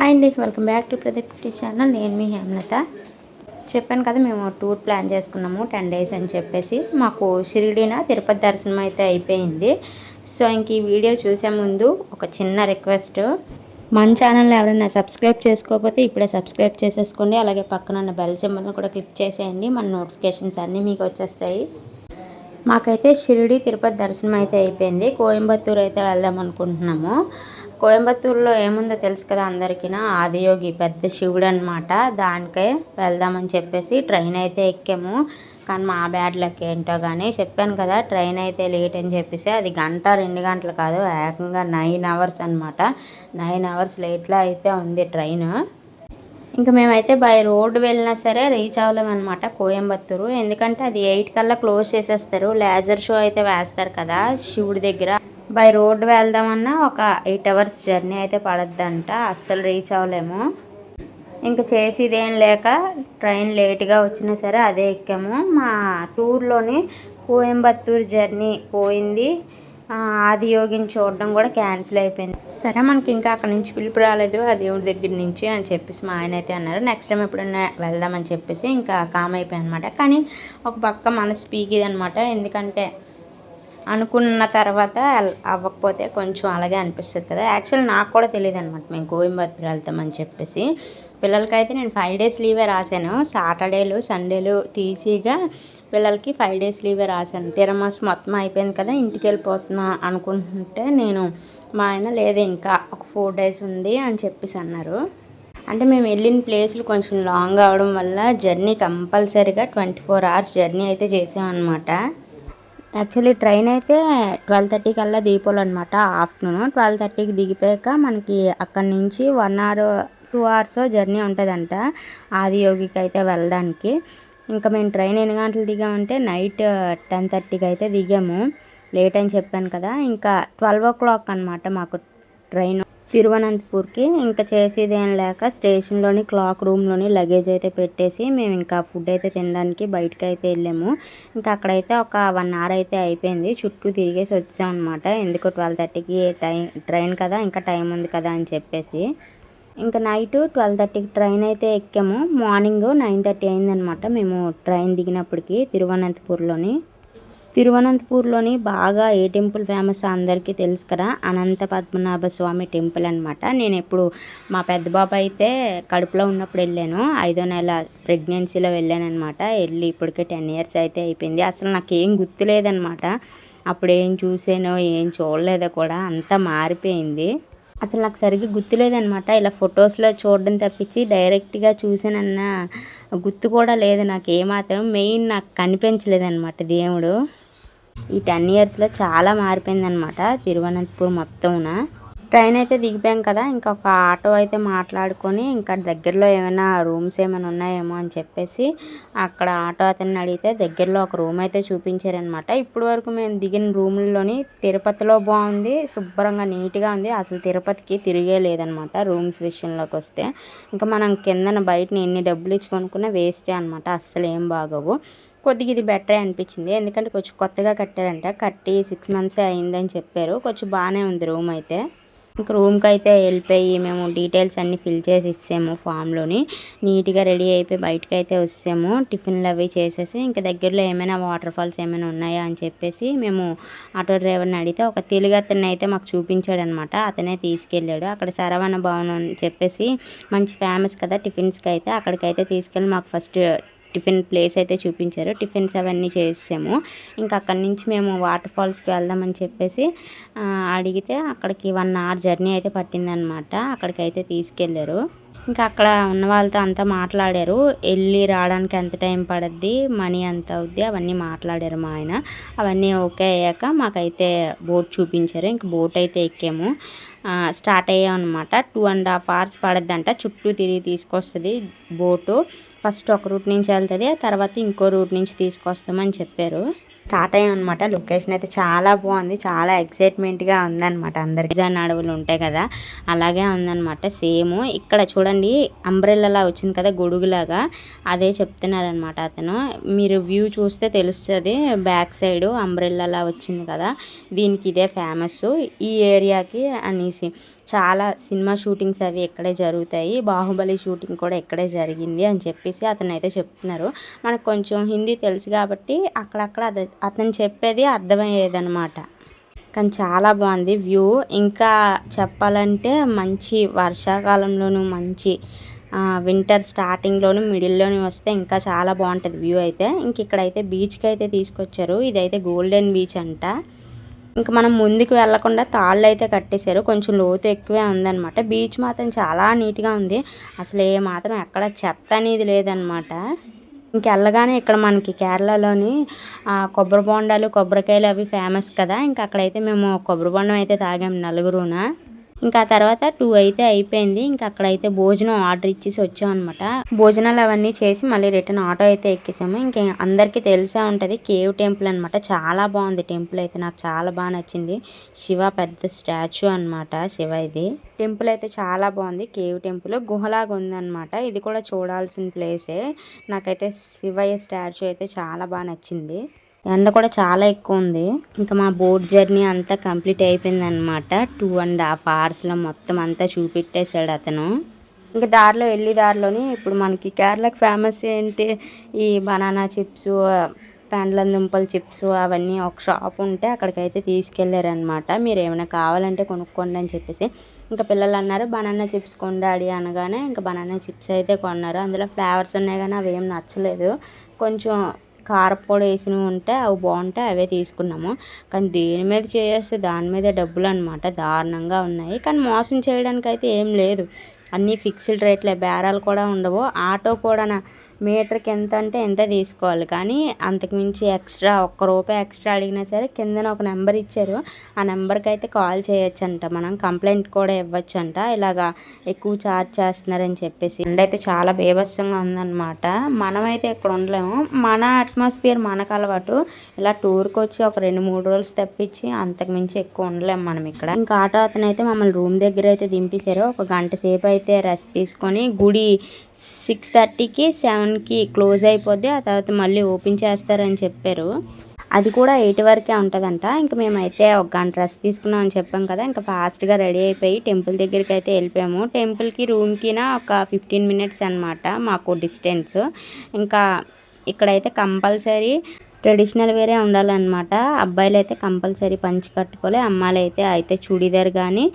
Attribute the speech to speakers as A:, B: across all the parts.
A: Hi అండి, welcome back to Pradeep channel. నేను మీ హేమలత. చెప్పాను కదా, మేము టూర్ ప్లాన్ చేసుకున్నాము 10 days అని చెప్పేసి. మాకు షిరిడీన తిరుపతి దర్శనం అయితే అయిపోయింది. సో ఇంక ఈ వీడియో చూసే ముందు ఒక చిన్న రిక్వెస్ట్, మన ఛానల్ని ఎవరైనా సబ్స్క్రైబ్ చేసుకోకపోతే ఇప్పుడే సబ్స్క్రైబ్ చేసేసుకోండి. అలాగే పక్కన ఉన్న బెల్ సింబల్ని కూడా క్లిక్ చేసేయండి. మన నోటిఫికేషన్స్ అన్నీ మీకు వచ్చేస్తాయి. మాకైతే షిరిడి తిరుపతి దర్శనం అయితే అయిపోయింది. కోయంబత్తూరు అయితే వెళ్దాం అనుకుంటున్నాము. కోయంబత్తూరులో ఏముందో తెలుసు కదా అందరికీ, ఆదియోగి పెద్ద శివుడు అనమాట. దానికే వెళ్దామని చెప్పేసి ట్రైన్ అయితే ఎక్కాము. కానీ మా బ్యాడ్ లక్ ఏంటో కానీ, చెప్పాను కదా ట్రైన్ అయితే లేట్ అని చెప్పేసి, అది 1-2 గంటలు కాదు, ఏకంగా 9 hours అనమాట. 9 hours లేట్లో అయితే ఉంది ట్రైన్. ఇంకా మేమైతే బై రోడ్డు వెళ్ళినా సరే రీచ్ అవ్వలేము అనమాట కోయంబత్తూరు. ఎందుకంటే అది 8 కల్లా క్లోజ్ చేసేస్తారు. లేజర్ షో అయితే వేస్తారు కదా శివుడి దగ్గర. బై రోడ్డు వెళ్దామన్నా ఒక 8 hours జర్నీ అయితే పడద్దంట. అస్సలు రీచ్ అవ్వలేము. ఇంకా చేసేదేం లేక ట్రైన్ లేట్గా వచ్చినా సరే అదే ఎక్కాము. మా టూర్లోని కోయంబత్తూరు జర్నీ పోయింది. ఆదియోగిని చూడడం కూడా క్యాన్సిల్ అయిపోయింది. సరే మనకి ఇంకా అక్కడ నుంచి పిలుపు రాలేదు ఆ దేవుడి దగ్గర నుంచి అని చెప్పేసి మా ఆయన అయితే అన్నారు. నెక్స్ట్ టైం ఎప్పుడైనా వెళ్దామని చెప్పేసి ఇంకా కామ్ అయిపోయాయి అనమాట. కానీ ఒక పక్క మనసు పీకిది అనమాట. ఎందుకంటే అనుకున్న తర్వాత అవ్వకపోతే కొంచెం అలాగే అనిపిస్తుంది కదా. యాక్చువల్ నాకు కూడా తెలియదు అనమాట మేము కోయంబత్తూరు వెళ్తామని చెప్పేసి. పిల్లలకైతే నేను 5 days లీవే రాశాను. సాటర్డేలు సండేలు తీసిగా పిల్లలకి 5 days లీవే రాశాను. తిరమాస్ మొత్తం అయిపోయింది కదా, ఇంటికి వెళ్ళిపోతున్నా అనుకుంటుంటే నేను మా ఆయన లేదు ఇంకా ఒక 4 days ఉంది అని చెప్పేసి అన్నారు. అంటే మేము వెళ్ళిన ప్లేస్లు కొంచెం లాంగ్ అవడం వల్ల జర్నీ కంపల్సరీగా 24 hours జర్నీ అయితే చేసామన్నమాట. యాక్చువల్లీ ట్రైన్ అయితే 12:30 కల్లా దిగిపోవాలన్నమాట. ఆఫ్టర్నూన్ 12:30కి దిగిపోయాక మనకి అక్కడి నుంచి 1 hour 2 hours జర్నీ ఉంటుందంట ఆదియోగికి అయితే వెళ్ళడానికి. ఇంకా మేము ట్రైన్ ఎన్ని గంటలు దిగామంటే నైట్ 10:30కి అయితే దిగాము. లేట్ అని చెప్పాను కదా. ఇంకా 12 o'clock అనమాట మాకు ట్రైన్ తిరువనంతపూర్కి. ఇంకా చేసేదేం లేక స్టేషన్లోని క్లాక్ రూమ్లోని లగేజ్ అయితే పెట్టేసి మేము ఇంకా ఫుడ్ అయితే తినడానికి బయటకు అయితే వెళ్ళాము. ఇంకా అక్కడైతే ఒక 1 hour అయితే అయిపోయింది. చుట్టూ తిరిగేసి వచ్చాం అనమాట. ఎందుకు 12:30కి ట్రైన్ కదా, ఇంకా టైం ఉంది కదా అని చెప్పేసి. ఇంకా నైట్ 12:30కి ట్రైన్ అయితే ఎక్కాము. మార్నింగ్ 9:30 అయిందనమాట మేము ట్రైన్ దిగినప్పటికి. తిరువనంతపూర్లోని బాగా ఏ టెంపుల్ ఫేమస్ అందరికీ తెలుసు కదా, అనంత పద్మనాభ స్వామి టెంపుల్ అనమాట. నేను ఎప్పుడు మా పెద్ద బాబు అయితే కడుపులో ఉన్నప్పుడు వెళ్ళాను. 5వ నెల ప్రెగ్నెన్సీలో వెళ్ళాను అనమాట. వెళ్ళి ఇప్పటికే 10 years అయితే అయిపోయింది. అసలు నాకేం గుర్తులేదనమాట. అప్పుడు ఏం చూసానో ఏం చూడలేదో కూడా, అంతా మారిపోయింది. అసలు నాకు సరిగ్గా గుర్తులేదనమాట. ఇలా ఫొటోస్లో చూడడం తప్పించి డైరెక్ట్గా చూసానన్న గుర్తు కూడా లేదు నాకు ఏమాత్రం. మెయిన్ నాకు కనిపించలేదన్నమాట దేవుడు. ఈ 10 yearsలో చాలా మారిపోయిందనమాట తిరువనంతపురం మొత్తంన. ట్రైన్ అయితే దిగిపోయాం కదా, ఇంకా ఒక ఆటో అయితే మాట్లాడుకొని ఇంకా దగ్గరలో ఏమైనా రూమ్స్ ఏమైనా ఉన్నాయేమో అని చెప్పేసి అక్కడ ఆటో అతన్ని అడిగితే దగ్గరలో ఒక రూమ్ అయితే చూపించారనమాట. ఇప్పుడు వరకు మేము దిగిన రూమ్లోని తిరుపతిలో బాగుంది, శుభ్రంగా నీట్గా ఉంది. అసలు తిరుపతికి తిరిగే లేదనమాట రూమ్స్ విషయంలోకి వస్తే. ఇంకా మనం కిందన బయటని ఎన్ని డబ్బులు ఇచ్చి కొనుక్కున్నా వేస్టే అనమాట. అస్సలు ఏం బాగోవు. కొద్దిగా ఇది బెటరే అనిపించింది. ఎందుకంటే కొంచెం కొత్తగా కట్టారంట, కట్టి 6 months అయిందని చెప్పారు. కొంచెం బాగానే ఉంది రూమ్ అయితే. ఇంకా రూమ్కి అయితే వెళ్ళిపోయి మేము డీటెయిల్స్ అన్నీ ఫిల్ చేసి ఇచ్చాము ఫామ్లోని. నీట్గా రెడీ అయిపోయి బయటకు అయితే వచ్చాము. టిఫిన్లు అవి చేసేసి ఇంకా దగ్గరలో ఏమైనా వాటర్ ఫాల్స్ ఏమైనా ఉన్నాయా అని చెప్పేసి మేము ఆటో డ్రైవర్ని అడిగితే ఒక తెలుగు అతన్ని అయితే మాకు చూపించాడనమాట. అతనే తీసుకెళ్ళాడు. అక్కడ శరవణ భవనం అని చెప్పేసి మంచి ఫేమస్ కదా టిఫిన్స్కి అయితే, అక్కడికైతే తీసుకెళ్ళి మాకు ఫస్ట్ టిఫిన్ ప్లేస్ అయితే చూపించారు. టిఫిన్స్ అవన్నీ చేసాము. ఇంకా అక్కడి నుంచి మేము వాటర్ ఫాల్స్కి వెళ్దామని చెప్పేసి అడిగితే అక్కడికి 1 hour జర్నీ అయితే పట్టిందనమాట. అక్కడికైతే తీసుకెళ్ళారు. ఇంకా అక్కడ ఉన్న వాళ్ళతో అంతా మాట్లాడారు. వెళ్ళి రావడానికి ఎంత టైం పడుద్ది, మనీ ఎంత అవుద్ది అవన్నీ మాట్లాడారు మా ఆయన. అవన్నీ ఓకే అయ్యాక మాకైతే బోట్ చూపించారు. ఇంక బోట్ అయితే ఎక్కాము. స్టార్ట్ అయ్యాం అనమాట. 2.5 hours పడద్దంట. చుట్టూ తిరిగి తీసుకొస్తుంది బోటు. ఫస్ట్ ఒక రూట్ నుంచి వెళ్తుంది, ఆ తర్వాత ఇంకో రూట్ నుంచి తీసుకొస్తామని చెప్పారు. స్టార్ట్ అయ్యాం అనమాట. లొకేషన్ అయితే చాలా బాగుంది, చాలా ఎక్సైట్మెంట్గా ఉందన్నమాట. అందరికి అడవులు ఉంటాయి కదా, అలాగే ఉందన్నమాట. సేమ్ ఇక్కడ చూడండి అంబ్రెల్లా వచ్చింది కదా గొడుగులాగా, అదే చెప్తున్నారనమాట అతను. మీరు వ్యూ చూస్తే తెలుస్తుంది, బ్యాక్ సైడ్ అంబ్రెల్లా వచ్చింది కదా, దీనికి ఇదే ఫేమస్ ఈ ఏరియాకి అనేసి చెప్పేసి. చాలా సినిమా షూటింగ్స్ అవి ఇక్కడే జరుగుతాయి, బాహుబలి షూటింగ్ కూడా ఇక్కడే జరిగింది అని చెప్పేసి అతను అయితే చెప్తున్నారు. మనకు కొంచెం హిందీ తెలుసు కాబట్టి అక్కడక్కడ అతను చెప్పేది అర్థమయ్యేదన్నమాట. కానీ చాలా బాగుంది వ్యూ. ఇంకా చెప్పాలంటే మంచి వర్షాకాలంలోనూ మంచి వింటర్ స్టార్టింగ్లోను మిడిల్లోని వస్తే ఇంకా చాలా బాగుంటుంది వ్యూ అయితే. ఇంక ఇక్కడైతే బీచ్కి అయితే తీసుకొచ్చారు. ఇదైతే గోల్డెన్ బీచ్ అంట. ఇంకా మనం ముందుకు వెళ్లకుండా తాళ్ళు అయితే కట్టేశారు, కొంచెం లోతు ఎక్కువే ఉందన్నమాట. బీచ్ మాత్రం చాలా నీట్గా ఉంది, అసలు ఏ మాత్రం ఎక్కడ చెత్త అనేది లేదనమాట. ఇంకెళ్ళగానే ఇక్కడ మనకి కేరళలోని కొబ్బరి బొండాలు కొబ్బరికాయలు అవి ఫేమస్ కదా. ఇంకా అక్కడైతే మేము కొబ్బరి బొండం అయితే తాగాము నలుగురున. ఇంకా తర్వాత 2 అయితే అయిపోయింది. ఇంకా అక్కడైతే భోజనం ఆర్డర్ ఇచ్చేసి వచ్చామన్నమాట. భోజనాలు అవన్నీ చేసి మళ్ళీ రిటర్న్ ఆటో అయితే ఎక్కేసాము. ఇంకా అందరికీ తెలిసే ఉంటుంది కేవ్ టెంపుల్ అనమాట. చాలా బాగుంది టెంపుల్ అయితే, నాకు చాలా బాగా నచ్చింది. శివ పెద్ద స్టాచ్యూ అనమాట, శివ ఇది. టెంపుల్ అయితే చాలా బాగుంది. కేవ్ టెంపుల్ గుహలాగా ఉందన్నమాట. ఇది కూడా చూడాల్సిన ప్లేసే. నాకైతే శివయ్య స్టాచ్యూ అయితే చాలా బాగా నచ్చింది. ఎండ కూడా చాలా ఎక్కువ ఉంది. ఇంకా మా బోట్ జర్నీ అంతా కంప్లీట్ అయిపోయింది అనమాట. 2.5 hours మొత్తం అంతా చూపెట్టేశాడు అతను. ఇంకా దారిలోని ఇప్పుడు మనకి కేరళకి ఫేమస్ ఏంటి, ఈ బనానా చిప్స్, పెండలం దుంపల చిప్స్ అవన్నీ ఒక షాప్ ఉంటే అక్కడికైతే తీసుకెళ్ళారనమాట. మీరు ఏమైనా కావాలంటే కొనుక్కోండి అని చెప్పేసి. ఇంకా పిల్లలు అన్నారు బనానా చిప్స్ కొండాడి అనగానే ఇంకా బనానా చిప్స్ అయితే కొన్నారు. అందులో ఫ్లేవర్స్ ఉన్నాయి కానీ అవి ఏం నచ్చలేదు. కొంచెం కారపొడి వేసినవి ఉంటే అవి బాగుంటాయి, అవే తీసుకున్నాము. కానీ దేని మీద చేస్తే దాని మీదే డబ్బులు అనమాట, దారుణంగా ఉన్నాయి. కానీ మోసం చేయడానికి అయితే ఏం లేదు, అన్నీ ఫిక్స్డ్ రేట్లే, బేరాలు కూడా ఉండవు. ఆటో కూడా మీటర్కి ఎంత అంటే ఎంత తీసుకోవాలి, కానీ అంతకుమించి ఎక్స్ట్రా ₹1 ఎక్స్ట్రా అడిగినా సరే కిందన ఒక నెంబర్ ఇచ్చారు, ఆ నెంబర్కి అయితే కాల్ చేయొచ్చంట, మనం కంప్లైంట్ కూడా ఇవ్వచ్చంట, ఇలాగా ఎక్కువ ఛార్జ్ చేస్తున్నారని చెప్పేసి. అండ్ అయితే చాలా బేభత్సంగా ఉందన్నమాట. మనమైతే ఇక్కడ ఉండలేము, మన అట్మాస్ఫియర్ మనకు అలవాటు. ఇలా టూర్కి వచ్చి ఒక 2-3 రోజులు తప్పించి అంతకుమించి ఎక్కువ ఉండలేము మనం ఇక్కడ. ఇంకా ఆటో అతను అయితే మమ్మల్ని రూమ్ దగ్గర అయితే దింపేశారు. ఒక గంట సేపు అయితే రెస్ట్ తీసుకొని, గుడి 6:30కి 7కి క్లోజ్ అయిపోద్ది, ఆ తర్వాత మళ్ళీ ఓపెన్ చేస్తారని చెప్పారు. అది కూడా 8 వరకే ఉంటుందంట. ఇంకా మేమైతే ఒక గంట రెస్ట్ తీసుకున్నాం అని చెప్పాం కదా, ఇంకా ఫాస్ట్గా రెడీ అయిపోయి టెంపుల్ దగ్గరికి అయితే వెళ్ళిపోయాము. టెంపుల్కి రూమ్కినా ఒక 15 minutes అనమాట మాకు డిస్టెన్స్. ఇంకా ఇక్కడైతే కంపల్సరీ ట్రెడిషనల్ వేరే ఉండాలన్నమాట. అబ్బాయిలు అయితే కంపల్సరీ పంచి కట్టుకోవాలి, అమ్మాయిలు అయితే చూడీదార్ కానీ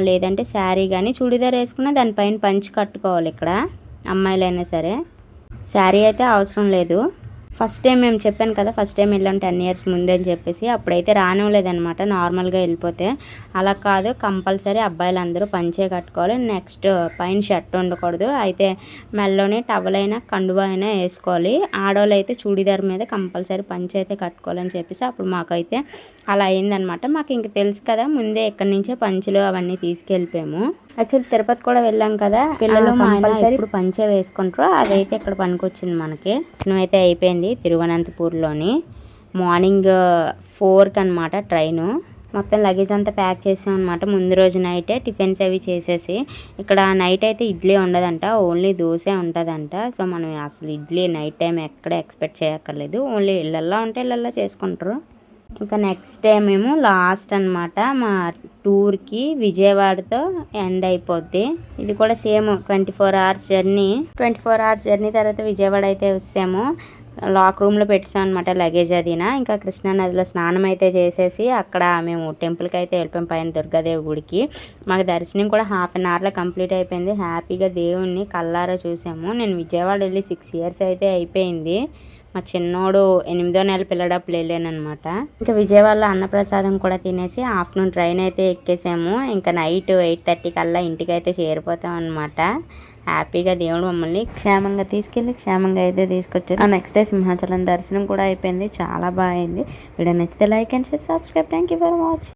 A: లేదంటే శారీ కానీ, చూడీదార్ వేసుకున్న దానిపైన పంచి కట్టుకోవాలి ఇక్కడ అమ్మాయిలైనా సరే. శారీ అయితే అవసరం లేదు. ఫస్ట్ టైం మేము చెప్పాను కదా, ఫస్ట్ టైం వెళ్ళాం 10 years ముందే అని చెప్పేసి, అప్పుడైతే రానివ్వలేదనమాట నార్మల్గా వెళ్ళిపోతే. అలా కాదు, కంపల్సరీ అబ్బాయిలు అందరూ పంచే కట్టుకోవాలి. నెక్స్ట్ పైన షర్ట్ ఉండకూడదు, అయితే మెల్లోనే టవల్ అయినా కండువా అయినా వేసుకోవాలి. ఆడవాళ్ళు అయితే చూడీదార్ మీద కంపల్సరీ పంచ అయితే కట్టుకోవాలని చెప్పేసి అప్పుడు మాకైతే అలా అయిందనమాట. మాకు ఇంక తెలుసు కదా, ముందే ఎక్కడి నుంచే పంచులు అవన్నీ తీసుకెళ్ళిపోయాము. యాక్చువల్లీ తిరుపతి కూడా వెళ్ళాం కదా, పిల్లలు కంపల్సరీ ఇప్పుడు పంచే వేసుకుంటారు, అదైతే ఇక్కడ పనికొచ్చింది మనకి. అయితే అయిపోయింది తిరువనంతపూర్లోని. మార్నింగ్ 4కి అనమాట ట్రైను. మొత్తం లగేజ్ అంతా ప్యాక్ చేసాం అనమాట. ముందు రోజు నైటే టిఫిన్స్ అవి చేసేసి, ఇక్కడ నైట్ అయితే ఇడ్లీ ఉండదంట, ఓన్లీ దోశ ఉంటుందంట. సో మనం అసలు ఇడ్లీ నైట్ టైం ఎక్కడ ఎక్స్పెక్ట్ చేయక్కర్లేదు, ఓన్లీ ఇళ్ళల్లో ఉంటే ఇళ్ళల్లో చేసుకుంటారు. ఇంకా నెక్స్ట్ డే మేము లాస్ట్ అనమాట మా టూర్కి, విజయవాడతో ఎండ్ అయిపోద్ది. ఇది కూడా same 24 hours journey. 24 hours journey తర్వాత విజయవాడ అయితే వచ్చాము. లాక్ రూమ్లో పెట్టాం అనమాట లగేజ్ అదినా. ఇంకా కృష్ణానదిలో స్నానం అయితే చేసేసి అక్కడ మేము టెంపుల్కి అయితే వెళ్ళిపోయాం, పైన దుర్గాదేవి గుడికి. మాకు దర్శనం కూడా 1/2 hourలో కంప్లీట్ అయిపోయింది. హ్యాపీగా దేవుణ్ణి కళ్ళారా చూసాము. నేను విజయవాడ వెళ్ళి 6 years అయితే అయిపోయింది. మా చిన్నోడు 8వ నెల పిల్లడప్పుడు వెళ్ళానమాట. ఇంకా విజయవాడలో అన్నప్రసాదం కూడా తినేసి ఆఫ్టర్నూన్ ట్రైన్ అయితే ఎక్కేసాము. ఇంకా నైట్ 8:30 కల్లా ఇంటికి అయితే చేరిపోతాం అనమాట. హ్యాపీగా దేవుడు మమ్మల్ని క్షేమంగా తీసుకెళ్ళి క్షేమంగా అయితే తీసుకొచ్చారు. నెక్స్ట్ డే సింహాచలం దర్శనం కూడా అయిపోయింది, చాలా బాగా అయింది. వీడియో నచ్చితే like and share, subscribe. Thank you for watching.